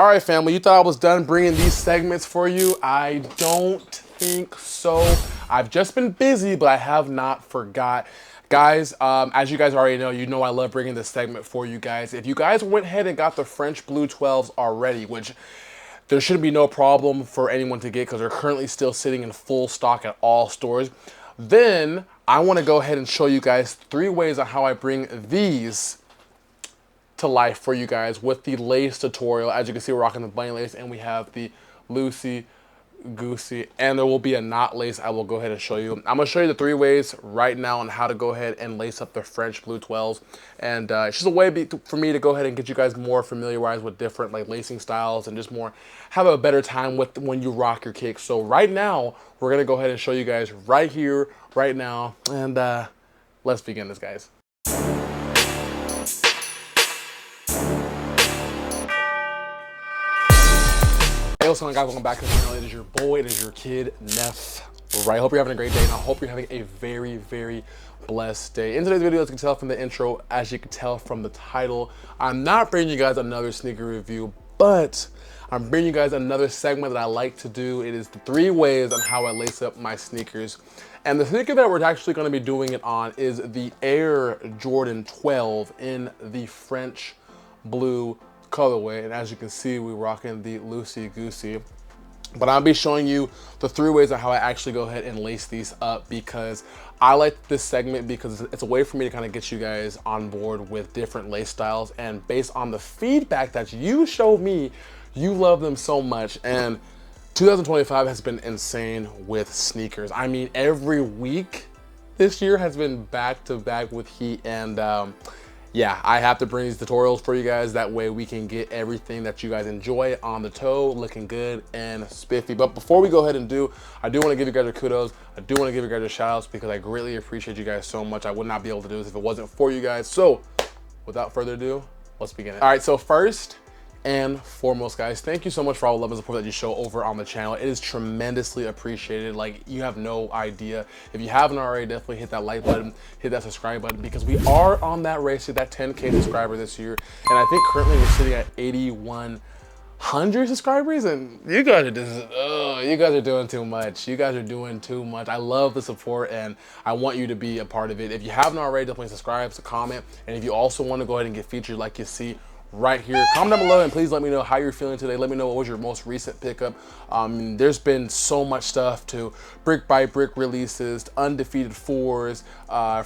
All right, family, you thought I was done bringing these segments for you? I don't think so. I've just been busy, but I have not forgot. Guys, as you guys already know, you know I love bringing this segment for you guys. If you guys went ahead and got the French Blue 12s already, which there shouldn't be no problem for anyone to get because they're currently still sitting in full stock at all stores, then I want to go ahead and show you guys 3 ways on how I bring these to life for you guys with the lace tutorial. As you can see, we're rocking the bunny lace and we have the loosey goosey, and there will be a knot lace I will go ahead and show you. I'm gonna show you the 3 ways right now on how to go ahead and lace up the French Blue 12s, and it's just a way for me to go ahead and get you guys more familiarized with different like lacing styles and just more have a better time with when you rock your kicks. So right now we're gonna go ahead and show you guys right here, right now, and let's begin this, guys. Hey, what's going on, guys? Welcome back to the channel. It is your boy, it is your kid, Neff. Right, I hope you're having a great day, and I hope you're having a very, very blessed day. In today's video, as you can tell from the intro, as you can tell from the title, I'm not bringing you guys another sneaker review, but I'm bringing you guys another segment that I like to do. It is the 3 ways on how I lace up my sneakers. And the sneaker that we're actually going to be doing it on is the Air Jordan 12 in the French Blue colorway, and as you can see, we're rocking the loosey goosey. But I'll be showing you the 3 ways on how I actually go ahead and lace these up, because I like this segment because it's a way for me to kind of get you guys on board with different lace styles, and based on the feedback that you showed me, you love them so much. And 2025 has been insane with sneakers. I mean, every week this year has been back to back with heat, and yeah, I have to bring these tutorials for you guys. That way we can get everything that you guys enjoy on the toe, looking good and spiffy. But before we go ahead and I do want to give you guys your kudos. I do want to give you guys your shout outs because I greatly appreciate you guys so much. I would not be able to do this if it wasn't for you guys. So without further ado, let's begin it. All right, so first and foremost, guys, thank you so much for all the love and support that you show over on the channel. It is tremendously appreciated. Like, you have no idea. If you haven't already, definitely hit that like button, hit that subscribe button, because we are on that race to that 10K subscriber this year. And I think currently we're sitting at 8,100 subscribers, and you guys are just, you guys are doing too much. You guys are doing too much. I love the support, and I want you to be a part of it. If you haven't already, definitely subscribe, comment, and if you also want to go ahead and get featured like you see right here, comment down below and please let me know how you're feeling today. Let me know what was your most recent pickup. There's been so much stuff, to brick by brick releases, undefeated 4s,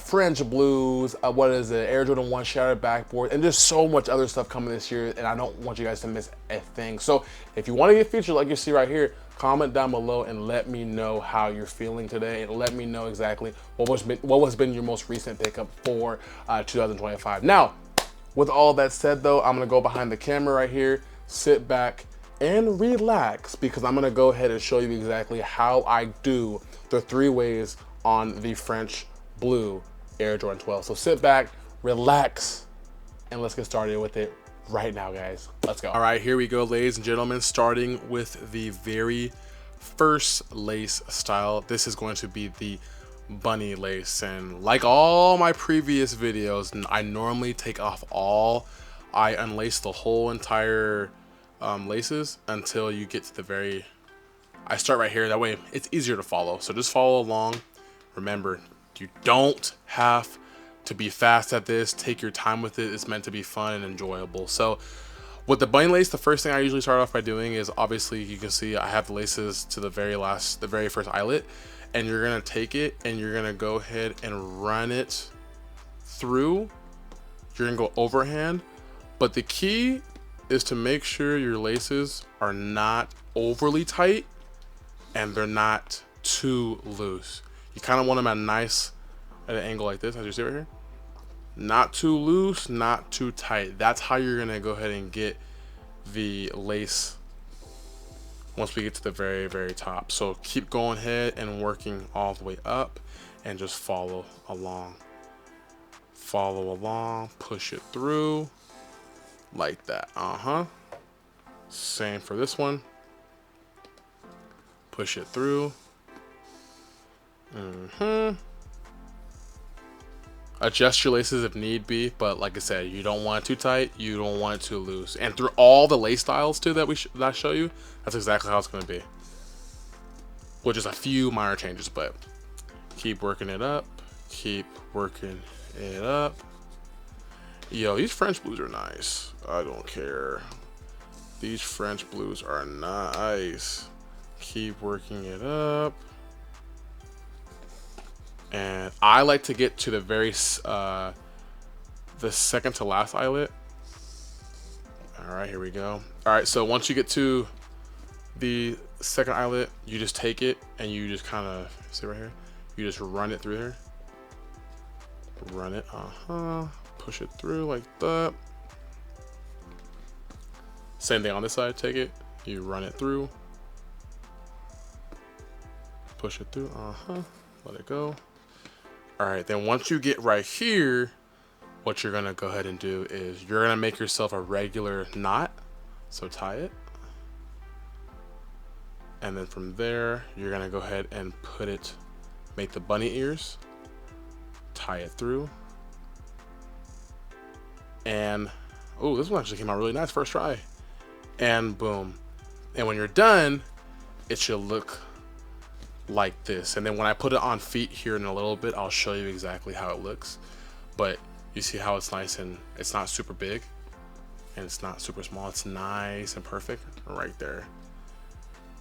French Blues, what is it, Air Jordan 1 shattered backboard, and there's so much other stuff coming this year, and I don't want you guys to miss a thing. So if you want to get featured like you see right here, comment down below and let me know how you're feeling today, and let me know exactly what has been your most recent pickup for 2025. Now, with all that said though, I'm gonna go behind the camera right here, sit back and relax, because I'm gonna go ahead and show you exactly how I do the 3 ways on the French Blue Air Jordan 12. So sit back, relax, and let's get started with it right now, guys. Let's go. All right, here we go, ladies and gentlemen, starting with the very first lace style. This is going to be the bunny lace, and like all my previous videos, I normally take off I unlace the whole entire laces until you get to the very, I start right here, that way it's easier to follow. So just follow along. Remember, you don't have to be fast at this. Take your time with it. It's meant to be fun and enjoyable. So with the bunny lace, the first thing I usually start off by doing is, obviously you can see I have the laces to the very first eyelet. And you're gonna take it and you're gonna go ahead and run it through. You're gonna go overhand, but the key is to make sure your laces are not overly tight and they're not too loose. You kind of want them at an angle like this, as you see right here. Not too loose, not too tight. That's how you're gonna go ahead and get the lace once we get to the very, very top. So keep going ahead and working all the way up, and just follow along. Follow along, push it through like that. Same for this one. Push it through. Adjust your laces if need be, but like I said, you don't want it too tight, you don't want it too loose. And through all the lace styles too that I show you, that's exactly how it's going to be. With just a few minor changes, but keep working it up, keep working it up. Yo, these French blues are nice. I don't care. These French blues are nice. Keep working it up. And I like to get to the the second to last eyelet. All right, here we go. All right, so once you get to the second eyelet, you just take it and you just kind of, see right here, you just run it through here. Run it, push it through like that. Same thing on this side, take it, you run it through. Push it through, let it go. All right, then once you get right here, what you're gonna go ahead and do is you're gonna make yourself a regular knot. So tie it. And then from there, you're gonna go ahead and put it, make the bunny ears, tie it through. And, oh, this one actually came out really nice, first try. And boom. And when you're done, it should look like this. And then when I put it on feet here in a little bit, I'll show you exactly how it looks. But you see how it's nice and it's not super big and it's not super small. It's nice and perfect right there.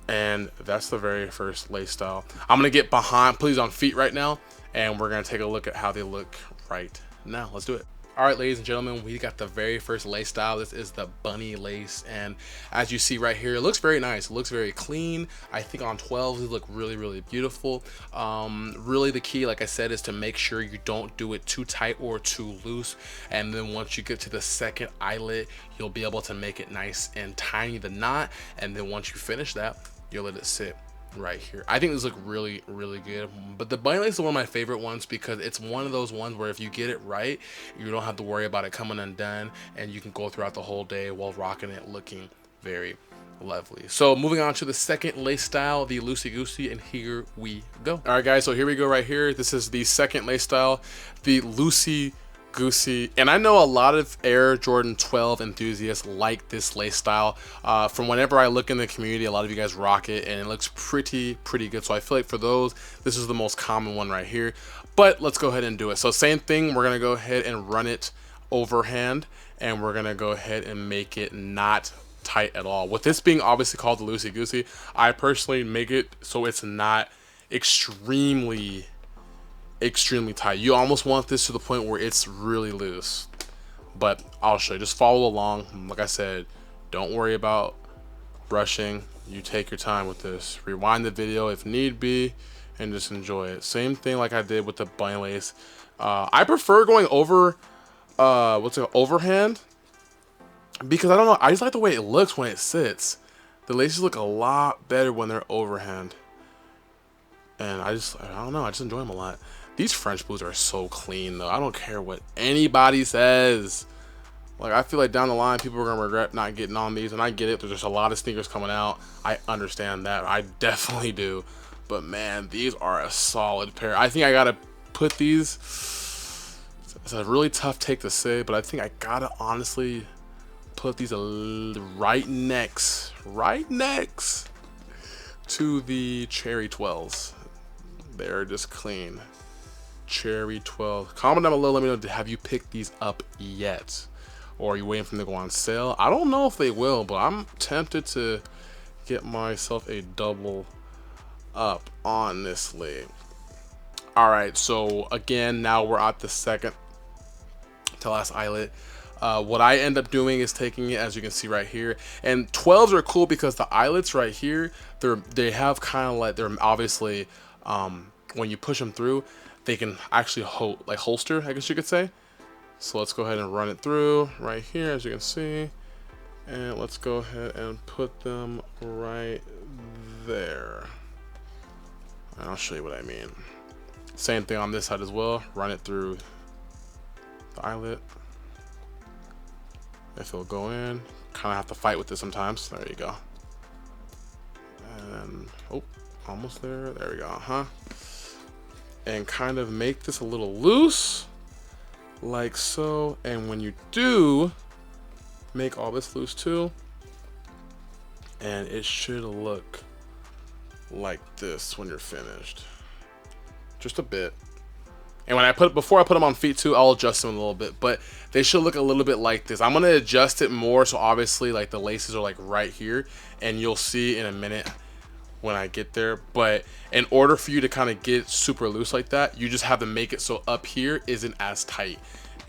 And that's the very first lace style. I'm gonna get behind, please, on feet right now, and we're gonna take a look at how they look right now. Let's do it. All right, ladies and gentlemen, we got the very first lace style. This is the bunny lace, and as you see right here, it looks very nice. It looks very clean. I think on 12s, they look really, really beautiful. Really the key, like I said, is to make sure you don't do it too tight or too loose. And then once you get to the second eyelet, you'll be able to make it nice and tiny, the knot. And then once you finish that, you'll let it sit right here. I think these look really, really good. But the bunny lace is one of my favorite ones because it's one of those ones where if you get it right, you don't have to worry about it coming undone, and you can go throughout the whole day while rocking it looking very lovely. So moving on to the second lace style, the loosey goosey, and here we go. All right, guys, so here we go right here. This is the second lace style, the loosey goosey, and I know a lot of Air Jordan 12 enthusiasts like this lace style. From whenever I look in the community, a lot of you guys rock it and it looks pretty good. So I feel like for those, this is the most common one right here, but let's go ahead and do it. So same thing, we're gonna go ahead and run it overhand, and we're gonna go ahead and make it not tight at all. With this being obviously called the loosey goosey, I personally make it so it's not extremely tight. You almost want this to the point where it's really loose, but I'll show you. Just follow along. Like I said, don't worry about rushing. You take your time with this. Rewind the video if need be and just enjoy it. Same thing like I did with the bunny lace. I prefer going over overhand because I don't know, I just like the way it looks when it sits. The laces look a lot better when they're overhand, and I don't know, I just enjoy them a lot. These French blues are so clean though. I don't care what anybody says. Like, I feel like down the line, people are gonna regret not getting on these, and I get it. There's just a lot of sneakers coming out. I understand that. I definitely do. But man, these are a solid pair. I think I gotta put these. It's a really tough take to say, but I think I gotta honestly put these right next to the Cherry 12s. They're just clean. Cherry 12. Comment down below, let me know, have you picked these up yet, or are you waiting for them to go on sale? I don't know if they will, but I'm tempted to get myself a double up, honestly. All right, so again, now we're at the second to last eyelet. What I end up doing is taking it, as you can see right here, and 12s are cool because the eyelets right here, they have kind of like, they're obviously when you push them through, they can actually holster, I guess you could say. So let's go ahead and run it through right here, as you can see, and let's go ahead and put them right there, and I'll show you what I mean. Same thing on this side as well. Run it through the eyelet. If it'll go in, kind of have to fight with this sometimes. There you go. And oh, almost there. There we go. And kind of make this a little loose. like so. And when you do, make all this loose too, and it should look like this when you're finished. Just a bit. And when before I put them on feet too, I'll adjust them a little bit, but they should look a little bit like this. I'm gonna adjust it more, so obviously like the laces are like right here, and you'll see in a minute when I get there. But in order for you to kind of get super loose like that, you just have to make it so up here isn't as tight.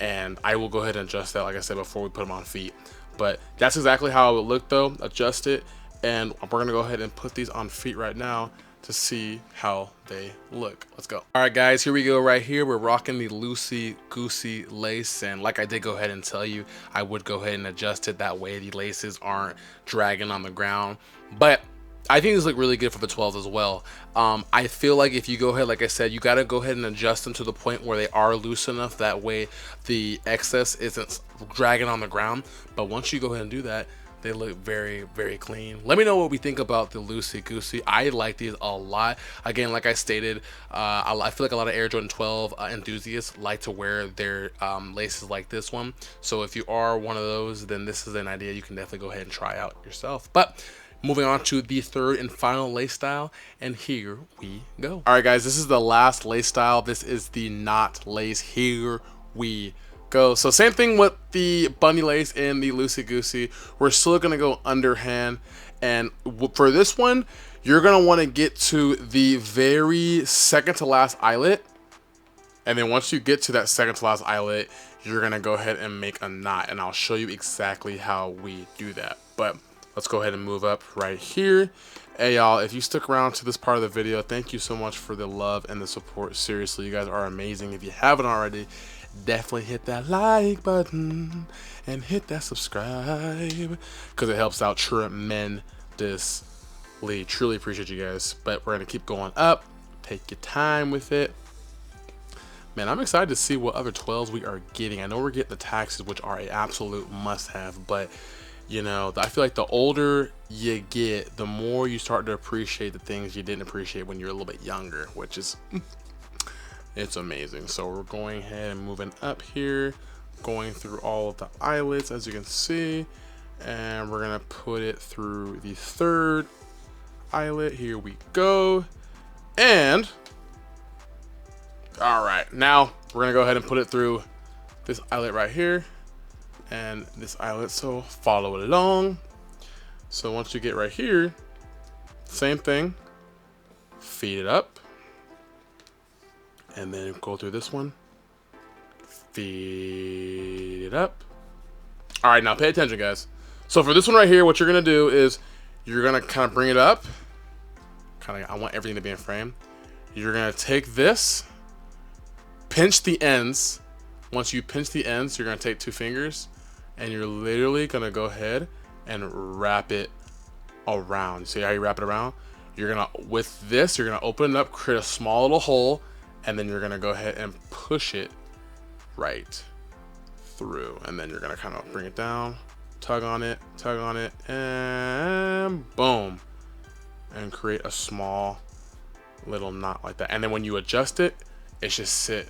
And I will go ahead and adjust that, like I said, before we put them on feet. But that's exactly how it would look though. Adjust it, and we're gonna go ahead and put these on feet right now to see how they look. Let's go. All right guys, here we go. Right here we're rocking the loosey goosey lace, and like I did go ahead and tell you, I would go ahead and adjust it that way the laces aren't dragging on the ground. But I think these look really good for the 12s as well. I feel like if you go ahead, like I said, you got to go ahead and adjust them to the point where they are loose enough, that way the excess isn't dragging on the ground. But once you go ahead and do that, they look very, very clean. Let me know what we think about the loosey goosey. I like these a lot. Again, like I stated, I feel like a lot of Air Jordan 12 enthusiasts like to wear their laces like this one. So if you are one of those, then this is an idea you can definitely go ahead and try out yourself. But moving on to the third and final lace style, and here we go. All right guys, this is the last lace style. This is the knot lace. Here we go. So same thing with the bunny lace and the loosey goosey. We're still gonna go underhand, and for this one you're gonna want to get to the very second to last eyelet, and then once you get to that second to last eyelet, you're gonna go ahead and make a knot, and I'll show you exactly how we do that. But let's go ahead and move up right here. Hey y'all, if you stuck around to this part of the video, thank you so much for the love and the support. Seriously, you guys are amazing. If you haven't already, definitely hit that like button and hit that subscribe, because it helps out tremendously. Truly appreciate you guys. But we're gonna keep going up. Take your time with it. Man, I'm excited to see what other 12s we are getting. I know we're getting the taxes, which are an absolute must-have, but you know, I feel like the older you get, the more you start to appreciate the things you didn't appreciate when you're a little bit younger, which is it's amazing. So we're going ahead and moving up here, going through all of the eyelets, as you can see, and we're gonna put it through the third eyelet. Here we go. And all right, now we're gonna go ahead and put it through this eyelet right here and this eyelet, so follow it along. So once you get right here, same thing, feed it up, and then go through this one, feed it up. All right, now pay attention guys. So for this one right here, what you're gonna do is you're gonna kind of bring it up, I want everything to be in frame. You're gonna take this, pinch the ends. Once you pinch the ends, you're gonna take 2 fingers and you're literally gonna go ahead and wrap it around. See how you wrap it around? You're gonna, with this, you're gonna open it up, create a small little hole, and then you're gonna go ahead and push it right through. And then you're gonna kind of bring it down, tug on it, and boom. And create a small little knot like that. And then when you adjust it, it should sit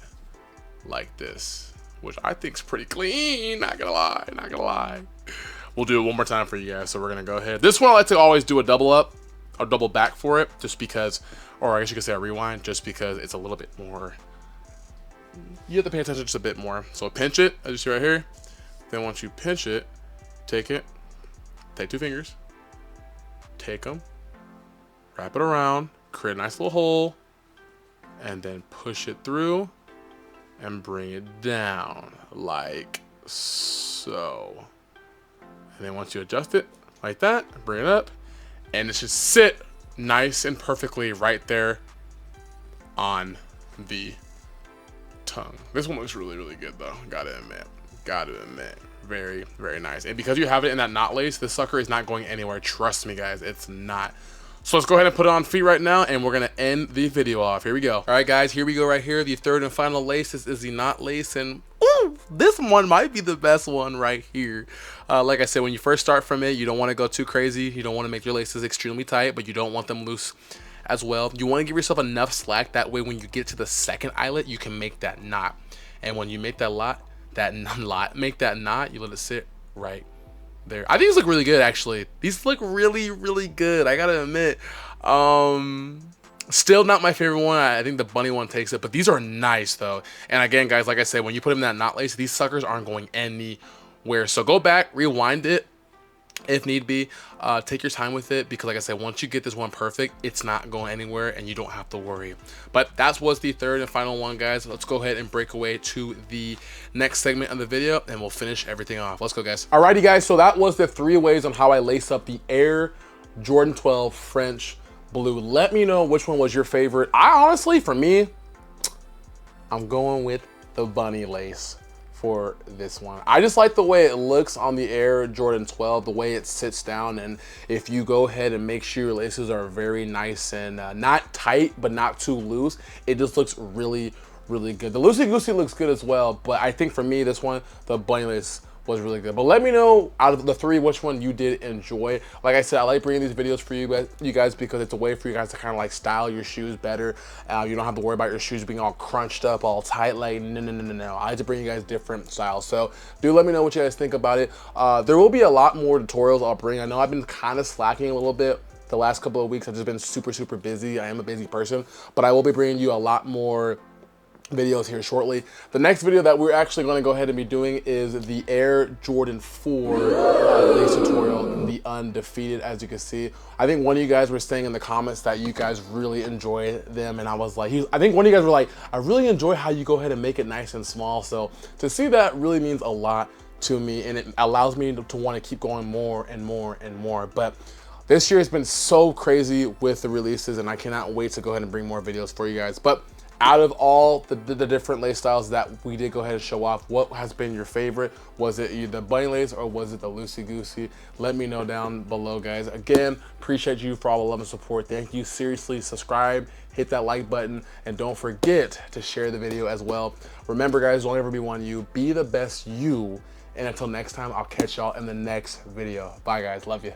like this, which I think is pretty clean, not gonna lie. We'll do it one more time for you guys. So we're gonna go ahead. This one I like to always do a double up or double back for it, just because, or I guess you could say a rewind, just because it's a little bit more, you have to pay attention just a bit more. So pinch it, as you see right here. Then once you pinch it, take 2 fingers, take them, wrap it around, create a nice little hole, and then push it through and bring it down like so. And then once you adjust it like that, bring it up, and it should sit nice and perfectly right there on the tongue. This one looks really, really good though, gotta admit. Very, very nice. And because you have it in that knot lace, this sucker is not going anywhere. Trust me guys, it's not. So let's go ahead and put it on feet right now, and we're gonna end the video off. Here we go. All right guys, here we go right here. The third and final lace. This is the knot lace, and ooh, this one might be the best one right here. Like I said, when you first start from it, you don't want to go too crazy. You don't want to make your laces extremely tight, but you don't want them loose as well. You want to give yourself enough slack, that way when you get to the second eyelet, you can make that knot. And when you make that make that knot, you let it sit right there. I think these look really good, actually. These look really, really good, I gotta admit. Still not my favorite one. I think the bunny one takes it, but these are nice though. And again, guys, like I said, when you put them in that knot lace, these suckers aren't going anywhere. So go back, rewind it if need be. Take your time with it, because like I said, once you get this one perfect, it's not going anywhere and you don't have to worry. But that was the third and final one, guys. Let's go ahead and break away to the next segment of the video and we'll finish everything off. Let's go, guys. Alrighty, guys, so that was the 3 ways on how I lace up the Air Jordan 12 French Blue. Let me know which one was your favorite. I honestly, for me, I'm going with the bunny lace for this one. I just like the way it looks on the Air Jordan 12, the way it sits down. And if you go ahead and make sure your laces are very nice and not tight, but not too loose, it just looks really, really good. The loosey goosey looks good as well, but I think for me, this one, the bunny lace was really good. But let me know out of the 3 which one you did enjoy. Like I said, I like bringing these videos for you guys because it's a way for you guys to kind of like style your shoes better. You don't have to worry about your shoes being all crunched up, all tight. Like no. I like to bring you guys different styles. So do let me know what you guys think about it. There will be a lot more tutorials I'll bring. I know I've been kind of slacking a little bit the last couple of weeks. I've just been super busy. I am a busy person, but I will be bringing you a lot more videos here shortly. The next video that we're actually going to go ahead and be doing is the Air Jordan 4 lace tutorial, the undefeated. As you can see, I think one of you guys were saying in the comments that you guys really enjoy them, and I was like, I think one of you guys were like, I really enjoy how you go ahead and make it nice and small. So to see that really means a lot to me, and it allows me to want to keep going more and more and more. But this year has been so crazy with the releases, and I cannot wait to go ahead and bring more videos for you guys. But out of all the different lace styles that we did go ahead and show off, what has been your favorite? Was it either the bunny lace or was it the loosey goosey? Let me know down below, guys. Again, appreciate you for all the love and support. Thank you. Seriously, subscribe, hit that like button, and don't forget to share the video as well. Remember, guys, don't ever be one you. Be the best you. And until next time, I'll catch y'all in the next video. Bye, guys. Love you.